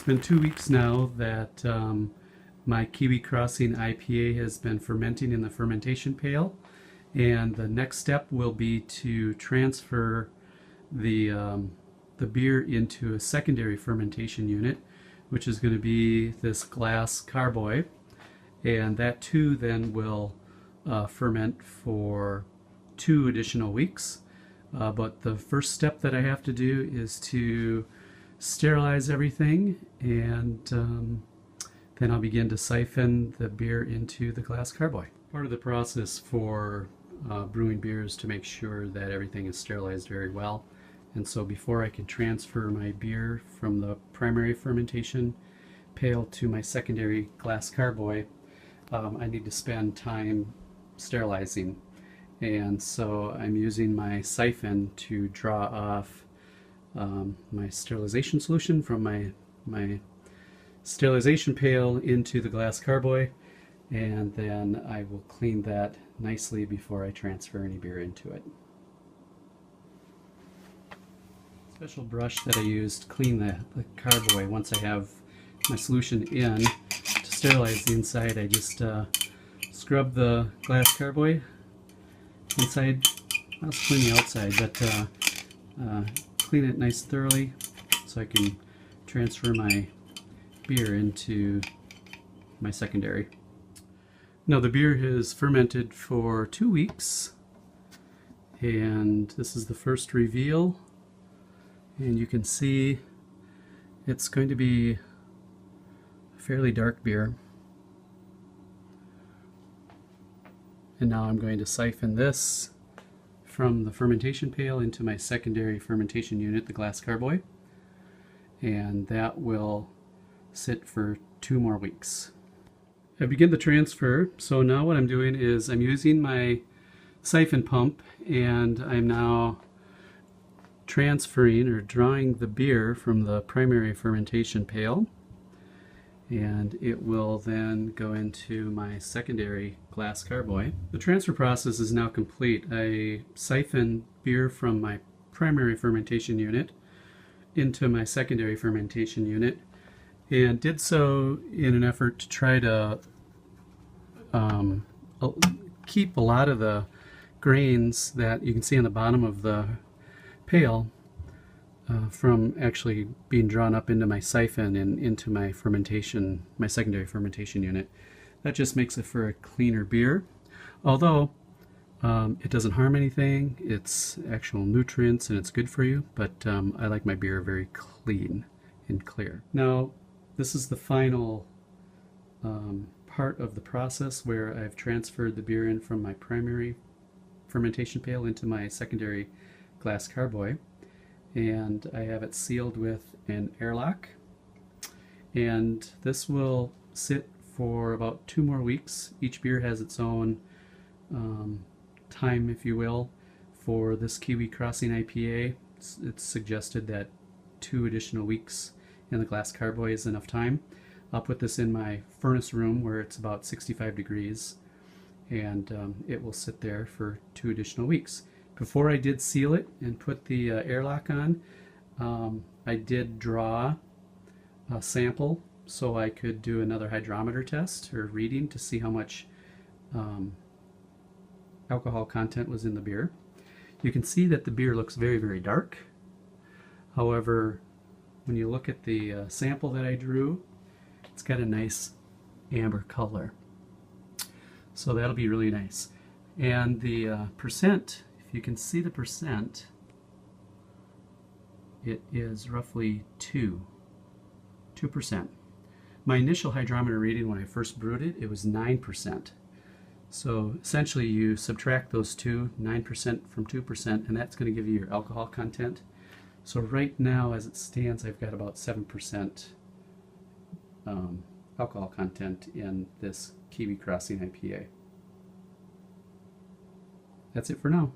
been 2 weeks now that my Kiwi Crossing IPA has been fermenting in the fermentation pail, and the next step will be to transfer the beer into a secondary fermentation unit, which is going to be this glass carboy, and that too then will ferment for 2 additional weeks. But the first step that I have to do is to sterilize everything, and then I'll begin to siphon the beer into the glass carboy. Part of the process for brewing beer is to make sure that everything is sterilized very well, and so before I can transfer my beer from the primary fermentation pail to my secondary glass carboy, I need to spend time sterilizing. And so I'm using my siphon to draw off my sterilization solution from my sterilization pail into the glass carboy, and then I will clean that nicely before I transfer any beer into it. Special brush that I used to clean the carboy once I have my solution in to sterilize the inside. I just scrub the glass carboy inside. I'll clean the outside, but clean it nice thoroughly so I can transfer my beer into my secondary. Now the beer has fermented for 2 weeks, and this is the first reveal, and you can see it's going to be a fairly dark beer. And now I'm going to siphon this from the fermentation pail into my secondary fermentation unit, the glass carboy, and that will sit for 2 more weeks. I begin the transfer, so now what I'm doing is I'm using my siphon pump, and I'm now transferring or drawing the beer from the primary fermentation pail, and it will then go into my secondary glass carboy. The transfer process is now complete. I siphoned beer from my primary fermentation unit into my secondary fermentation unit, and did so in an effort to try to keep a lot of the grains that you can see on the bottom of the pail from actually being drawn up into my siphon and into my fermentation, my secondary fermentation unit. That just makes it for a cleaner beer, although it doesn't harm anything. It's actual nutrients and it's good for you, but I like my beer very clean and clear. Now this is the final part of the process where I've transferred the beer in from my primary fermentation pail into my secondary glass carboy, and I have it sealed with an airlock, and this will sit for about 2 more weeks. Each beer has its own time, if you will. For this Kiwi Crossing IPA, it's suggested that 2 additional weeks in the glass carboy is enough time. I'll put this in my furnace room where it's about 65 degrees, and it will sit there for 2 additional weeks. Before I did seal it and put the airlock on, I did draw a sample so I could do another hydrometer test or reading to see how much alcohol content was in the beer. You can see that the beer looks very, very dark. However, when you look at the sample that I drew, it's got a nice amber color. So that'll be really nice. And the percent, if you can see the percent, it is roughly 2%. My initial hydrometer reading when I first brewed it, it was 9%. So essentially you subtract those two, 9% from 2%, and that's going to give you your alcohol content. So right now as it stands, I've got about 7% alcohol content in this Kiwi Crossing IPA. That's it for now.